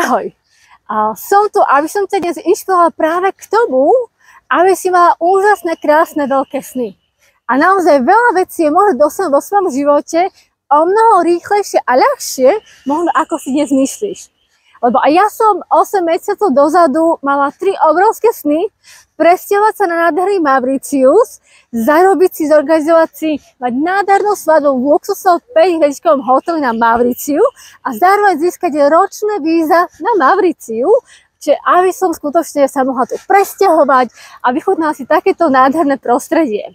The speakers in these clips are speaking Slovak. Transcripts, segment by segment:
Ahoj. Som tu, aby som ťa dnes inšpirovala práve k tomu, aby si mala úžasné, krásne, veľké sny. A naozaj veľa vecí je možno dosiahnuť vo svojom živote o mnoho rýchlejšie a ľahšie, možno ako si dnes myslíš. Lebo aj ja som 8 mesiacov dozadu mala 3 obrovské sny, presťahovať sa na nádherný Mauritius, zarobiť si, zorganizovať si, mať nádhernú svadbu v luxusnom 5-hviezdičkovom hoteli na Mauriciu a zároveň získať ročné víza na Mauriciu, čiže aby som skutočne sa mohla tu presťahovať a vychutnala si takéto nádherné prostredie.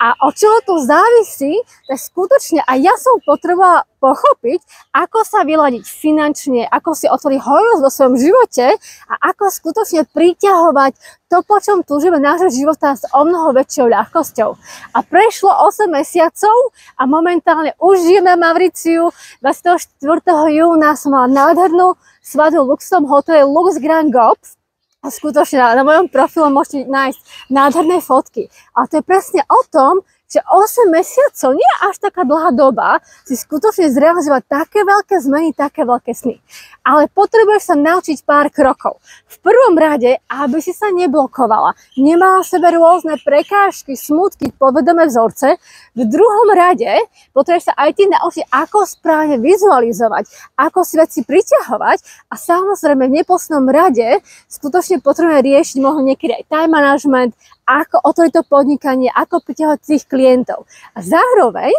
A od čoho to závisí, tak skutočne aj ja som potrebovala pochopiť, ako sa vyladiť finančne, ako si otvoriť hojnosť vo svojom živote a ako skutočne priťahovať to, po čom túžime nášho života s o mnoho väčšou ľahkosťou. A prešlo 8 mesiacov a momentálne už žijem na Mauriciu. 24. júna som mala nádhernú svadbu v luxusnom hoteli Lux Grand Golf. A skutočne na mojom profile môžete nájsť nádherné fotky. A to je presne o tom, že 8 mesiacov nie je až taká dlhá doba si skutočne zrealizovať také veľké zmeny, také veľké sny. Ale potrebuješ sa naučiť pár krokov. V prvom rade, aby si sa neblokovala, nemala v sebe rôzne prekážky, smútky, povedomé vzorce. V druhom rade potrebuješ sa aj ty naučiť, ako správne vizualizovať, ako si veci priťahovať a samozrejme v neposlednom rade skutočne potrebujeme riešiť možno niekedy aj time management, ako otvoriť to podnikanie, ako priťahovať tých klientov. A zároveň,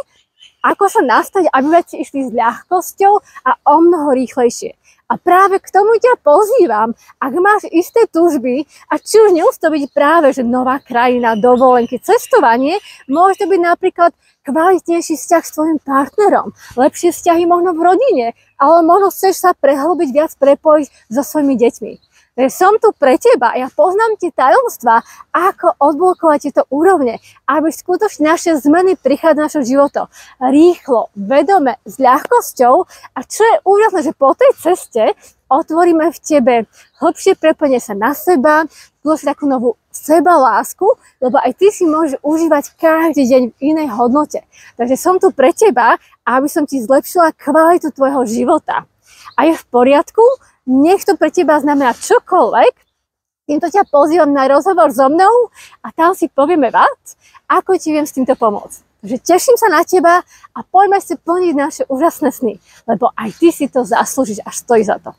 ako sa nastaviť, aby veci išli s ľahkosťou a o mnoho rýchlejšie. A práve k tomu ťa pozývam, ak máš isté túžby, a či už nemusí to byť práve, že nová krajina, dovolenky, cestovanie, môže to byť napríklad kvalitnejší vzťah s tvojim partnerom, lepšie vzťahy možno v rodine, ale možno chceš sa prehlbiť, viac prepojiť so svojimi deťmi. Takže som tu pre teba, ja poznám tie tajomstvá, ako odblokovať tieto úrovne, aby skutočne naše zmeny prichádzali do našho života rýchlo, vedome, s ľahkosťou a čo je úžasné, že po tej ceste otvoríme v tebe hlbšie prepojenie sa na seba, skutočne takú novú sebalásku, lebo aj ty si môžeš užívať každý deň v inej hodnote. Takže som tu pre teba, aby som ti zlepšila kvalitu tvojho života. A je v poriadku? Nech to pre teba znamená čokoľvek, týmto ťa pozývam na rozhovor so mnou a tam si povieme viac, ako ti viem s týmto pomôcť. Takže teším sa na teba a poďme si plniť naše úžasné sny, lebo aj ty si to zaslúžiš a stojí za to.